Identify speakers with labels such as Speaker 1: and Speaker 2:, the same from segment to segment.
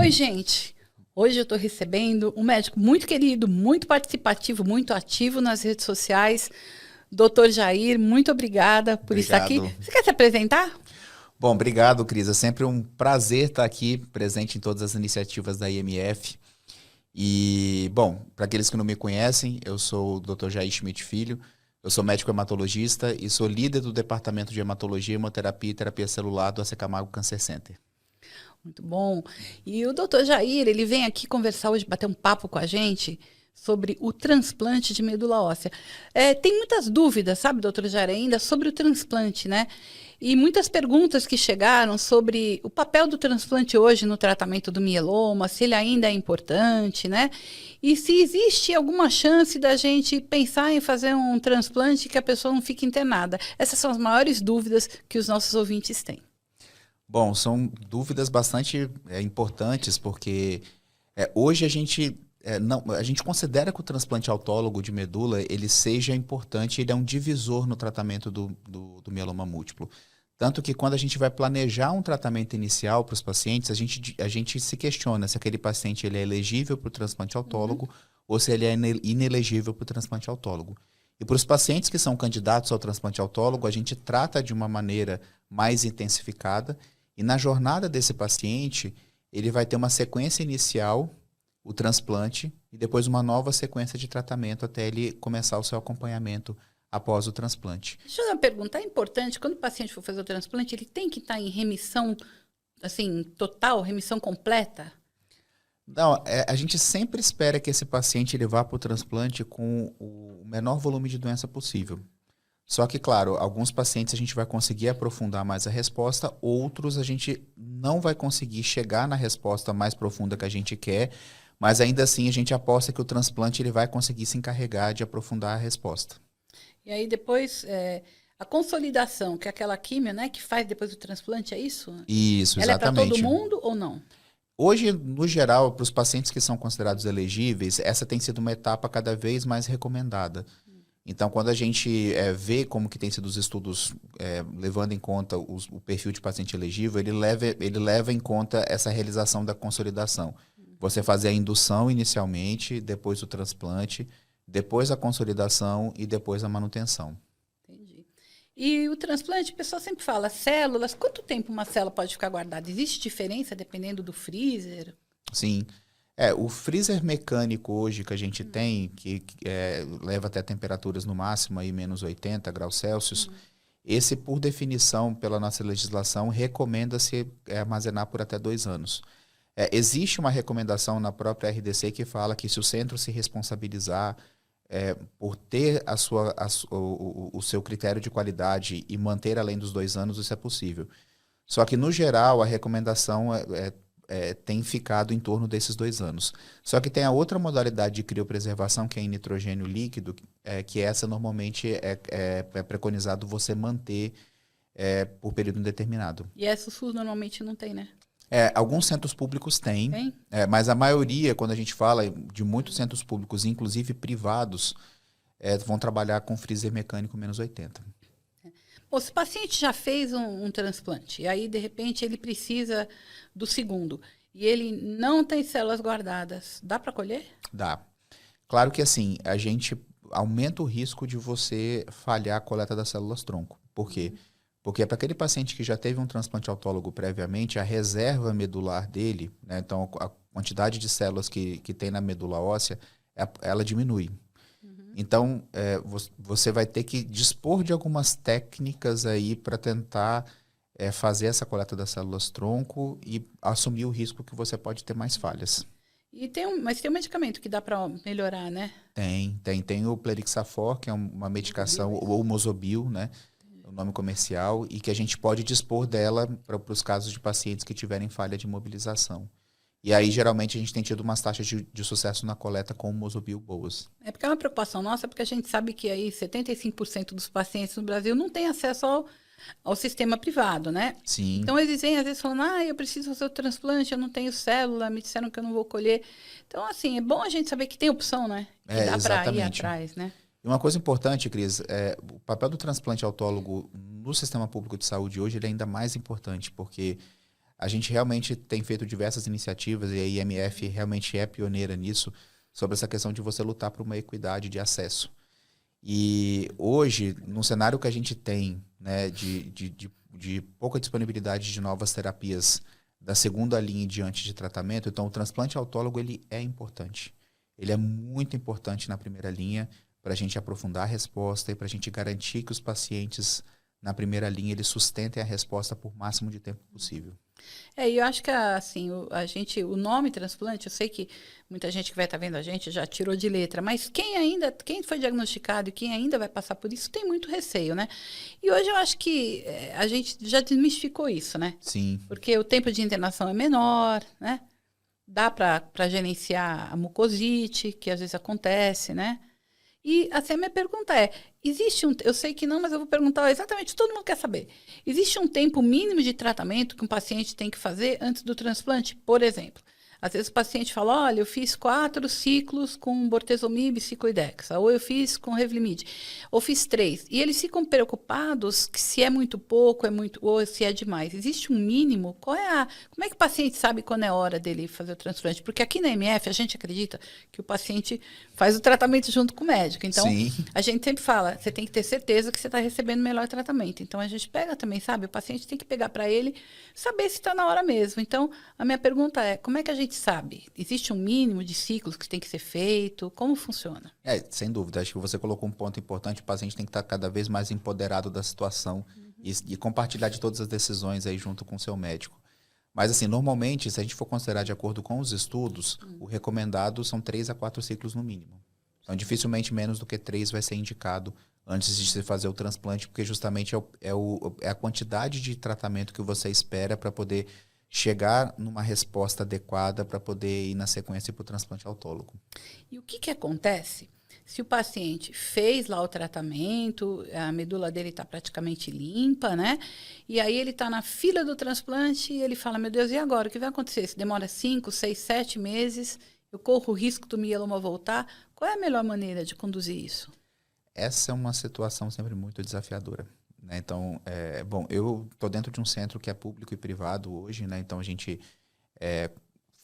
Speaker 1: Oi, gente. Hoje eu estou recebendo um médico muito querido, muito participativo, muito ativo nas redes sociais, Dr. Jair. Muito obrigada por estar aqui.
Speaker 2: Obrigado.
Speaker 1: Você quer se apresentar?
Speaker 2: Bom, obrigado, Cris. É sempre um prazer estar aqui presente em todas as iniciativas da IMF. E, bom, para aqueles que não me conhecem, eu sou o Dr. Jair Schmidt Filho. Eu sou médico hematologista e sou líder do Departamento de Hematologia, Hemoterapia e Terapia Celular do AC Camargo Cancer Center.
Speaker 1: Muito bom. E o Dr. Jair, ele vem aqui conversar hoje, bater um papo com a gente sobre o transplante de medula óssea. Tem muitas dúvidas, sabe, doutor Jair, ainda sobre o transplante, né? E muitas perguntas que chegaram sobre o papel do transplante hoje no tratamento do mieloma, se ele ainda é importante, né? E se existe alguma chance da gente pensar em fazer um transplante que a pessoa não fique internada. Essas são as maiores dúvidas que os nossos ouvintes têm.
Speaker 2: Bom, são dúvidas bastante importantes, porque hoje a gente considera que o transplante autólogo de medula ele seja importante, ele é um divisor no tratamento do mieloma múltiplo. Tanto que quando a gente vai planejar um tratamento inicial para os pacientes, a gente se questiona se aquele paciente ele é elegível para o transplante autólogo ou se ele é inelegível para o transplante autólogo. E para os pacientes que são candidatos ao transplante autólogo, a gente trata de uma maneira mais intensificada. E na jornada desse paciente, ele vai ter uma sequência inicial, o transplante, e depois uma nova sequência de tratamento até ele começar o seu acompanhamamento após o transplante.
Speaker 1: Deixa eu fazer uma pergunta. É importante, quando o paciente for fazer o transplante, ele tem que estar em remissão, assim, total, remissão completa?
Speaker 2: Não, a gente sempre espera que esse paciente ele vá para o transplante com o menor volume de doença possível. Só que, claro, alguns pacientes a gente vai conseguir aprofundar mais a resposta, outros a gente não vai conseguir chegar na resposta mais profunda que a gente quer, mas ainda assim a gente aposta que o transplante ele vai conseguir se encarregar de aprofundar a resposta.
Speaker 1: E aí depois, a consolidação, que é aquela químio, né, que faz depois do transplante, é isso?
Speaker 2: Isso,
Speaker 1: Ela é para todo
Speaker 2: exatamente.
Speaker 1: mundo ou não?
Speaker 2: Hoje, no geral, para os pacientes que são considerados elegíveis, essa tem sido uma etapa cada vez mais recomendada. Então, quando a gente vê como que tem sido os estudos levando em conta o perfil de paciente elegível, ele leva em conta essa realização da consolidação. Você fazer a indução inicialmente, depois o transplante, depois a consolidação e depois a manutenção.
Speaker 1: Entendi. E o transplante, o pessoal sempre fala, células, quanto tempo uma célula pode ficar guardada? Existe diferença dependendo do freezer?
Speaker 2: Sim. O freezer mecânico hoje que a gente tem, que leva até temperaturas no máximo aí menos 80 graus Celsius, esse, por definição, pela nossa legislação, recomenda-se armazenar por até 2 anos. Existe uma recomendação na própria RDC que fala que se o centro se responsabilizar por ter o seu critério de qualidade e manter além dos 2 anos, isso é possível. Só que, no geral, a recomendação tem ficado em torno desses 2 anos. Só que tem a outra modalidade de criopreservação, que é em nitrogênio líquido, que essa normalmente é preconizado você manter por período indeterminado.
Speaker 1: E essa o SUS normalmente não tem, né?
Speaker 2: Alguns centros públicos têm,
Speaker 1: Tem?
Speaker 2: mas a maioria, quando a gente fala de muitos centros públicos, inclusive privados, vão trabalhar com freezer mecânico menos 80.
Speaker 1: Pô, se o paciente já fez um transplante, e aí, de repente, ele precisa do segundo, e ele não tem células guardadas, dá para colher?
Speaker 2: Dá. Claro que assim, a gente aumenta o risco de você falhar a coleta das células-tronco. Por quê? Porque para aquele paciente que já teve um transplante autólogo previamente, a reserva medular dele, né, então a quantidade de células que tem na medula óssea, ela diminui. Então, você vai ter que dispor de algumas técnicas aí para tentar fazer essa coleta das células-tronco e assumir o risco que você pode ter mais falhas.
Speaker 1: Mas tem um medicamento que dá para melhorar, né?
Speaker 2: Tem o Plerixafor, que é uma medicação, ou o Mozobil, né? O nome comercial, e que a gente pode dispor dela para os casos de pacientes que tiverem falha de mobilização. E aí, geralmente, a gente tem tido umas taxas de sucesso na coleta com o Mozobil boas.
Speaker 1: Porque é uma preocupação nossa, porque a gente sabe que aí 75% dos pacientes no Brasil não têm acesso ao sistema privado, né?
Speaker 2: Sim.
Speaker 1: Então, eles vêm, às vezes, falando, eu preciso fazer o transplante, eu não tenho célula, me disseram que eu não vou colher. Então, assim, é bom a gente saber que tem opção, né? Que dá para ir atrás, né?
Speaker 2: E uma coisa importante, Cris, o papel do transplante autólogo no sistema público de saúde hoje ele é ainda mais importante, porque a gente realmente tem feito diversas iniciativas e a IMF realmente é pioneira nisso, sobre essa questão de você lutar por uma equidade de acesso. E hoje, no cenário que a gente tem, né, de pouca disponibilidade de novas terapias da segunda linha em diante de tratamento, então o transplante autólogo ele é importante. Ele é muito importante na primeira linha para a gente aprofundar a resposta e para a gente garantir que os pacientes na primeira linha eles sustentem a resposta por máximo de tempo possível.
Speaker 1: E eu acho que assim, o nome transplante, eu sei que muita gente que vai estar vendo a gente já tirou de letra, mas quem foi diagnosticado e quem ainda vai passar por isso tem muito receio, né? E hoje eu acho que a gente já desmistificou isso, né?
Speaker 2: Sim.
Speaker 1: Porque o tempo de internação é menor, né? Dá para gerenciar a mucosite, que às vezes acontece, né? E assim, a minha pergunta eu sei que não, mas eu vou perguntar exatamente, todo mundo quer saber. Existe um tempo mínimo de tratamento que um paciente tem que fazer antes do transplante? Por exemplo, às vezes o paciente fala, olha, eu fiz 4 ciclos com bortezomib e cicoidexa, ou eu fiz com Revlimid, ou fiz 3. E eles ficam preocupados que se é muito pouco, ou se é demais. Existe um mínimo? Como é que o paciente sabe quando é hora dele fazer o transplante? Porque aqui na MF a gente acredita que o paciente faz o tratamento junto com o médico. Então,
Speaker 2: Sim.
Speaker 1: a gente sempre fala, você tem que ter certeza que você está recebendo o melhor tratamento. Então, a gente pega também, sabe? O paciente tem que pegar para ele, saber se está na hora mesmo. Então, a minha pergunta é, como é que a gente sabe? Existe um mínimo de ciclos que tem que ser feito? Como funciona?
Speaker 2: Sem dúvida. Acho que você colocou um ponto importante. O paciente tem que estar cada vez mais empoderado da situação e compartilhar de todas as decisões aí junto com o seu médico. Mas, assim, normalmente, se a gente for considerar de acordo com os estudos, o recomendado são 3 a 4 ciclos no mínimo. Então, dificilmente menos do que 3 vai ser indicado antes de se fazer o transplante, porque justamente é a quantidade de tratamento que você espera para poder chegar numa resposta adequada para poder ir na sequência para o transplante autólogo.
Speaker 1: E o que acontece se o paciente fez lá o tratamento, a medula dele está praticamente limpa, né? E aí ele está na fila do transplante e ele fala, meu Deus, e agora? O que vai acontecer? Se demora 5, 6, 7 meses, eu corro o risco do mieloma voltar. Qual é a melhor maneira de conduzir isso?
Speaker 2: Essa é uma situação sempre muito desafiadora, né? Então, eu estou dentro de um centro que é público e privado hoje, né? Então a gente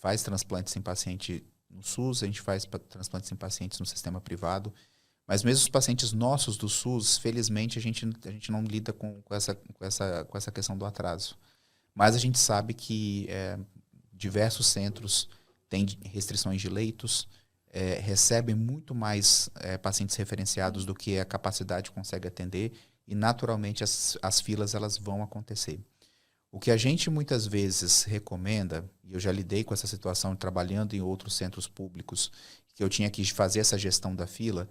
Speaker 2: faz transplantes em paciente no SUS, a gente faz transplantes em pacientes no sistema privado, mas mesmo os pacientes nossos do SUS, felizmente a gente não lida com essa questão do atraso. Mas a gente sabe que diversos centros têm restrições de leitos, recebem muito mais pacientes referenciados do que a capacidade consegue atender e naturalmente as filas elas vão acontecer. O que a gente muitas vezes recomenda, e eu já lidei com essa situação trabalhando em outros centros públicos, que eu tinha que fazer essa gestão da fila,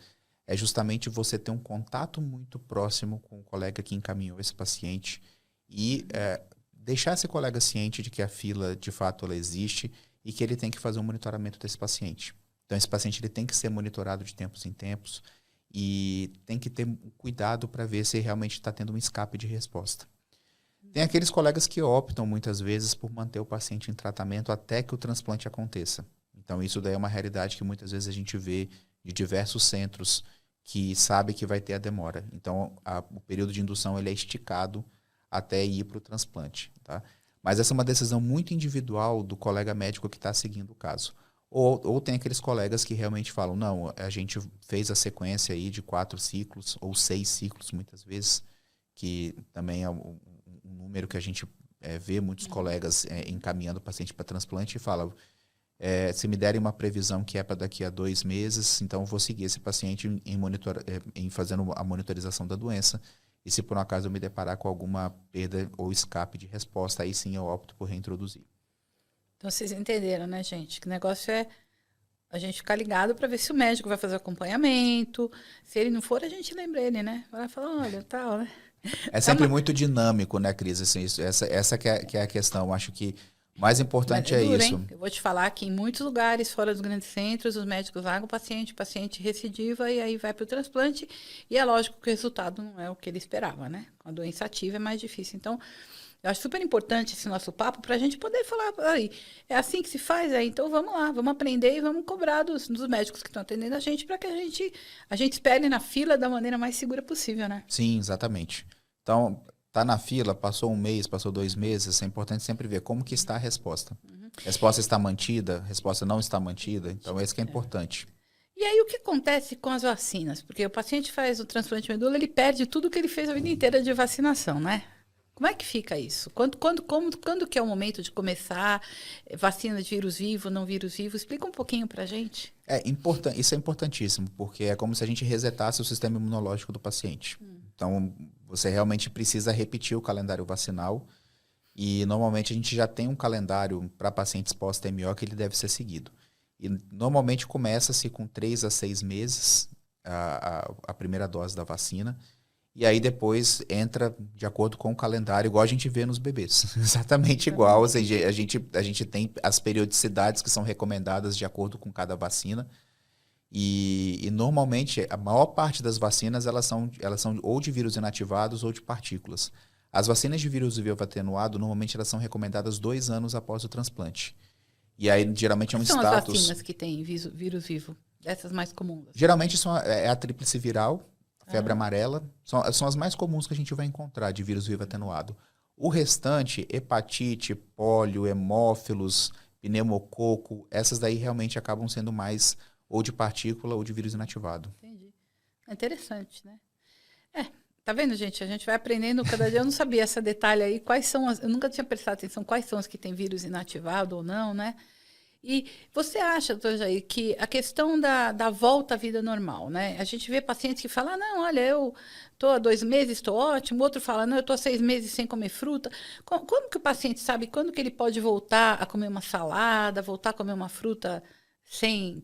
Speaker 2: é justamente você ter um contato muito próximo com o colega que encaminhou esse paciente e deixar esse colega ciente de que a fila de fato ela existe e que ele tem que fazer um monitoramento desse paciente. Então esse paciente ele tem que ser monitorado de tempos em tempos e tem que ter cuidado para ver se realmente está tendo um escape de resposta. Tem aqueles colegas que optam muitas vezes por manter o paciente em tratamento até que o transplante aconteça. Então isso daí é uma realidade que muitas vezes a gente vê de diversos centros que sabe que vai ter a demora. Então o período de indução ele é esticado até ir para o transplante. Tá? Mas essa é uma decisão muito individual do colega médico que está seguindo o caso. Ou tem aqueles colegas que realmente falam, não, a gente fez a sequência aí de 4 ciclos ou 6 ciclos muitas vezes, que também é um número que a gente vê muitos colegas encaminhando o paciente para transplante e fala, se me derem uma previsão que é para daqui a 2 meses, então eu vou seguir esse paciente em fazendo a monitorização da doença. E se por um acaso eu me deparar com alguma perda ou escape de resposta, aí sim eu opto por reintroduzir.
Speaker 1: Então, vocês entenderam, né, gente? Que o negócio é a gente ficar ligado para ver se o médico vai fazer o acompanhamento. Se ele não for, a gente lembra ele, né? Vai falar, olha, tal, né?
Speaker 2: É sempre muito dinâmico, né, Cris? Assim, essa que é a questão. Eu acho que o mais importante
Speaker 1: Mas
Speaker 2: é
Speaker 1: duro,
Speaker 2: isso.
Speaker 1: hein? Eu vou te falar que em muitos lugares, fora dos grandes centros, os médicos largam o paciente recidiva e aí vai para o transplante. E é lógico que o resultado não é o que ele esperava, né? Com a doença ativa é mais difícil. Então, eu acho super importante esse nosso papo para a gente poder falar, aí, é assim que se faz, então vamos lá, vamos aprender e vamos cobrar dos médicos que estão atendendo a gente para que a gente espere na fila da maneira mais segura possível, né?
Speaker 2: Sim, exatamente. Então, tá na fila, passou 1 mês, passou 2 meses, é importante sempre ver como que está a resposta. A resposta está mantida, a resposta não está mantida, então isso que é importante.
Speaker 1: E aí, o que acontece com as vacinas? Porque o paciente faz o transplante de medula, ele perde tudo que ele fez a vida inteira de vacinação, né? Como é que fica isso? Quando que é o momento de começar? Vacina de vírus vivo, não vírus vivo? Explica um pouquinho pra gente.
Speaker 2: Isso é importantíssimo, porque é como se a gente resetasse o sistema imunológico do paciente. Então, você realmente precisa repetir o calendário vacinal e, normalmente, a gente já tem um calendário para pacientes pós-TMO que ele deve ser seguido. E, normalmente, começa-se com 3 a 6 meses a primeira dose da vacina. E aí depois entra de acordo com o calendário, igual a gente vê nos bebês. Exatamente igual. Ou seja, a gente tem as periodicidades que são recomendadas de acordo com cada vacina. E normalmente, a maior parte das vacinas, elas são ou de vírus inativados ou de partículas. As vacinas de vírus vivo atenuado, normalmente elas são recomendadas 2 anos após o transplante. E aí, geralmente, é um
Speaker 1: Quais
Speaker 2: status...
Speaker 1: são as vacinas que têm vírus vivo? Dessas mais comuns?
Speaker 2: Geralmente é a tríplice viral, febre amarela, são as mais comuns que a gente vai encontrar de vírus vivo atenuado. O restante, hepatite, pólio, hemófilos, pneumococo, essas daí realmente acabam sendo mais ou de partícula ou de vírus inativado.
Speaker 1: Entendi. É interessante, né? Tá vendo, gente? A gente vai aprendendo cada dia. Eu não sabia esse detalhe aí. Eu nunca tinha prestado atenção quais são as que têm vírus inativado ou não, né? E você acha, doutor Jair, que a questão da volta à vida normal, né? A gente vê pacientes que falam, não, olha, eu estou há 2 meses, estou ótimo. Outro fala, não, eu estou há 6 meses sem comer fruta. Como que o paciente sabe quando que ele pode voltar a comer uma salada, voltar a comer uma fruta sem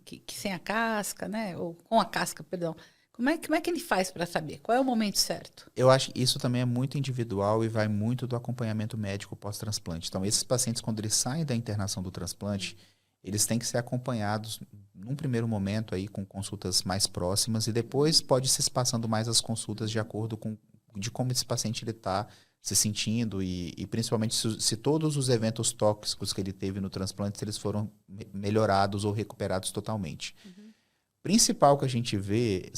Speaker 1: a casca, né? Ou com a casca, perdão. Como é que ele faz para saber? Qual é o momento certo?
Speaker 2: Eu acho que isso também é muito individual e vai muito do acompanhamento médico pós-transplante. Então, esses pacientes, quando eles saem da internação do transplante, eles têm que ser acompanhados num primeiro momento aí com consultas mais próximas e depois pode se espaçando mais as consultas de acordo com de como esse paciente está se sentindo e principalmente se todos os eventos tóxicos que ele teve no transplante, se eles foram melhorados ou recuperados totalmente. Principal que a gente vê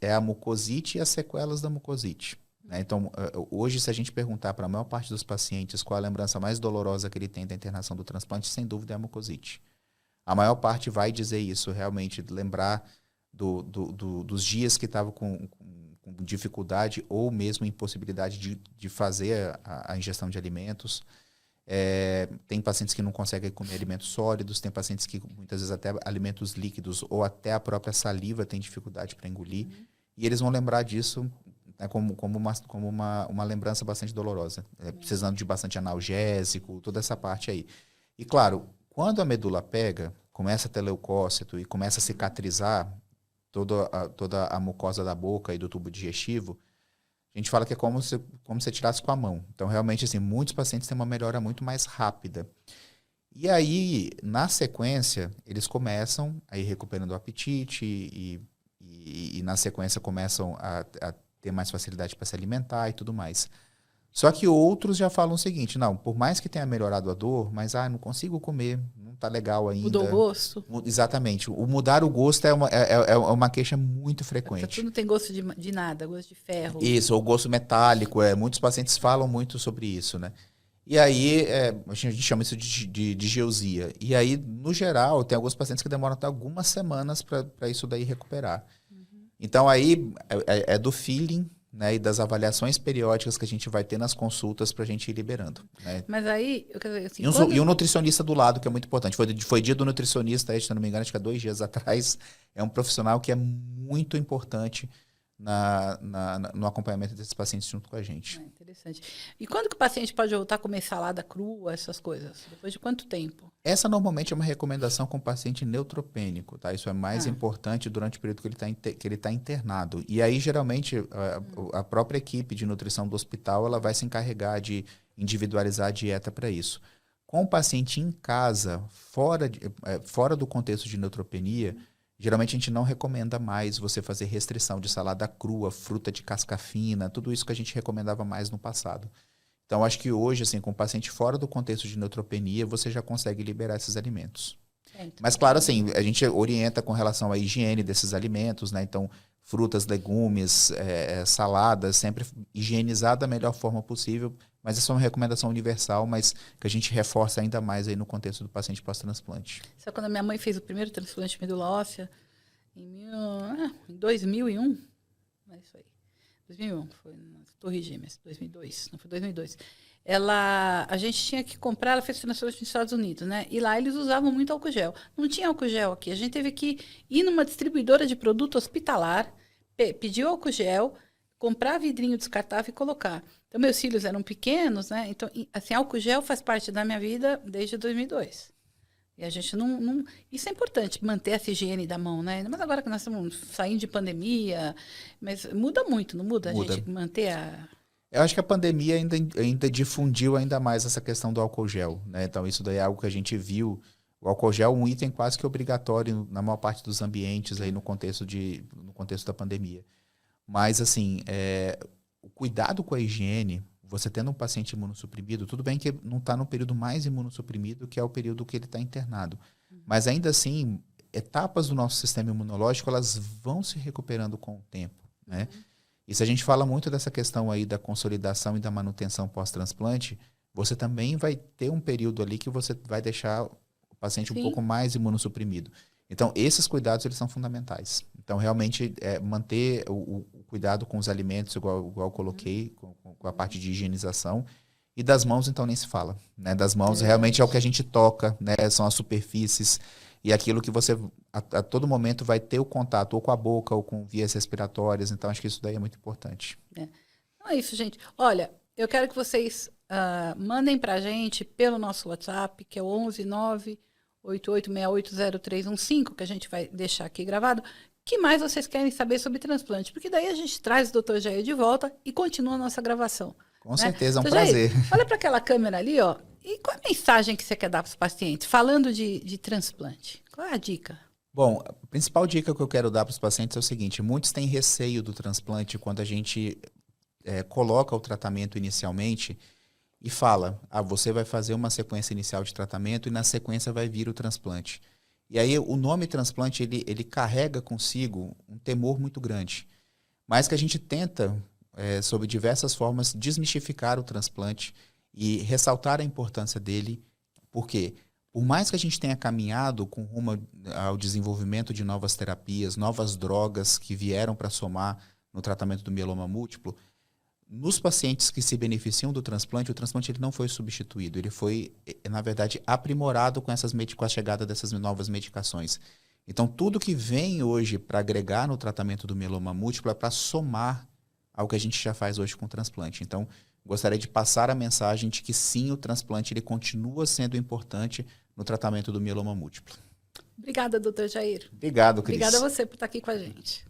Speaker 2: é a mucosite e as sequelas da mucosite. Né? Então, hoje, se a gente perguntar para a maior parte dos pacientes qual a lembrança mais dolorosa que ele tem da internação do transplante, sem dúvida é a mucosite. A maior parte vai dizer isso, realmente, lembrar dos dias que estava com dificuldade ou mesmo impossibilidade de fazer a ingestão de alimentos. Tem pacientes que não conseguem comer alimentos sólidos, tem pacientes que muitas vezes até alimentos líquidos ou até a própria saliva tem dificuldade para engolir. E eles vão lembrar disso como uma lembrança bastante dolorosa, precisando de bastante analgésico, toda essa parte aí. E claro, quando a medula pega, começa a ter leucócito e começa a cicatrizar toda a mucosa da boca e do tubo digestivo, a gente fala que é como se tirasse com a mão. Então, realmente, assim, muitos pacientes têm uma melhora muito mais rápida. E aí, na sequência, eles começam a ir recuperando o apetite e na sequência começam a ter mais facilidade para se alimentar e tudo mais. Só que outros já falam o seguinte, não, por mais que tenha melhorado a dor, mas não consigo comer, não tá legal ainda.
Speaker 1: Mudou o gosto?
Speaker 2: Exatamente. O mudar o gosto é uma queixa muito frequente.
Speaker 1: Tu não tem gosto de nada, gosto de ferro.
Speaker 2: Isso, ou gosto metálico. Muitos pacientes falam muito sobre isso, né? E aí, a gente chama isso de geusia. E aí, no geral, tem alguns pacientes que demoram até algumas semanas para isso daí recuperar. Então, aí é do feeling, né, e das avaliações periódicas que a gente vai ter nas consultas para a gente ir liberando. Né?
Speaker 1: Mas aí, eu quero dizer assim...
Speaker 2: E um nutricionista do lado, que é muito importante. Foi dia do nutricionista, se não me engano, acho que há 2 dias atrás. É um profissional que é muito importante no acompanhamento desses pacientes junto com a gente.
Speaker 1: Interessante. E quando que o paciente pode voltar a comer salada crua, essas coisas? Depois de quanto tempo? Essa
Speaker 2: normalmente é uma recomendação com o paciente neutropênico, tá? Isso é mais importante durante o período que ele tá internado. E aí, geralmente, a própria equipe de nutrição do hospital ela vai se encarregar de individualizar a dieta para isso. Com o paciente em casa, fora do contexto de neutropenia, geralmente a gente não recomenda mais você fazer restrição de salada crua, fruta de casca fina, tudo isso que a gente recomendava mais no passado. Então, acho que hoje, assim, com o paciente fora do contexto de neutropenia, você já consegue liberar esses alimentos. Mas, claro, assim, a gente orienta com relação à higiene desses alimentos, né? Então, frutas, legumes, saladas, sempre higienizar da melhor forma possível. Mas essa é uma recomendação universal, mas que a gente reforça ainda mais aí no contexto do paciente pós-transplante.
Speaker 1: Sabe quando a minha mãe fez o primeiro transplante de medula óssea? Em 2001? É isso aí. 2001, foi nas Torres Gêmeas. 2002, não foi 2002. A gente tinha que comprar, ela fez transplante nos Estados Unidos, né? E lá eles usavam muito álcool gel. Não tinha álcool gel aqui. A gente teve que ir numa distribuidora de produto hospitalar, pedir álcool gel, comprar vidrinho descartável e colocar. Então, meus filhos eram pequenos, né? Então, assim, álcool gel faz parte da minha vida desde 2002. E a gente não... Isso é importante, manter essa higiene da mão, né? Mas agora que nós estamos saindo de pandemia, mas muda muito, não muda?
Speaker 2: Muda.
Speaker 1: A gente manter a...
Speaker 2: Eu acho que a pandemia ainda difundiu ainda mais essa questão do álcool gel, né? Então, isso daí é algo que a gente viu. O álcool gel é um item quase que obrigatório na maior parte dos ambientes aí no contexto da pandemia. Mas, assim, o cuidado com a higiene, você tendo um paciente imunossuprimido, tudo bem que não está no período mais imunossuprimido, que é o período que ele está internado. Mas, ainda assim, etapas do nosso sistema imunológico, elas vão se recuperando com o tempo, né? E se a gente fala muito dessa questão aí da consolidação e da manutenção pós-transplante, você também vai ter um período ali que você vai deixar o paciente um pouco mais imunossuprimido. Então, esses cuidados, eles são fundamentais. Então, realmente, manter o cuidado com os alimentos, igual eu coloquei, com a parte de higienização. E das mãos, então, nem se fala, né? Das mãos, realmente é o que a gente toca, né? São as superfícies e aquilo que você, a todo momento, vai ter o contato ou com a boca ou com vias respiratórias. Então, acho que isso daí é muito importante.
Speaker 1: Então é isso, gente. Olha, eu quero que vocês mandem pra gente pelo nosso WhatsApp, que é o 11988680315, que a gente vai deixar aqui gravado. O que mais vocês querem saber sobre transplante? Porque daí a gente traz o Dr. Jair de volta e continua a nossa gravação.
Speaker 2: Com certeza, é um
Speaker 1: Dr.
Speaker 2: prazer.
Speaker 1: Jair, olha para aquela câmera ali, ó. E qual a mensagem que você quer dar para os pacientes? Falando de transplante, qual é a dica?
Speaker 2: Bom, a principal dica que eu quero dar para os pacientes é o seguinte: muitos têm receio do transplante quando a gente coloca o tratamento inicialmente e fala, você vai fazer uma sequência inicial de tratamento e na sequência vai vir o transplante. E aí o nome transplante, ele carrega consigo um temor muito grande. Mas que a gente tenta, sob diversas formas, desmistificar o transplante e ressaltar a importância dele, porque por mais que a gente tenha caminhado com rumo ao desenvolvimento de novas terapias, novas drogas que vieram para somar no tratamento do mieloma múltiplo, nos pacientes que se beneficiam do transplante, o transplante ele não foi substituído, ele foi, na verdade, aprimorado com a chegada dessas novas medicações. Então, tudo que vem hoje para agregar no tratamento do mieloma múltiplo é para somar ao que a gente já faz hoje com o transplante. Então, gostaria de passar a mensagem de que sim, o transplante ele continua sendo importante no tratamento do mieloma múltiplo.
Speaker 1: Obrigada, Dr. Jair.
Speaker 2: Obrigado, Cris.
Speaker 1: Obrigada a você por estar aqui com a gente.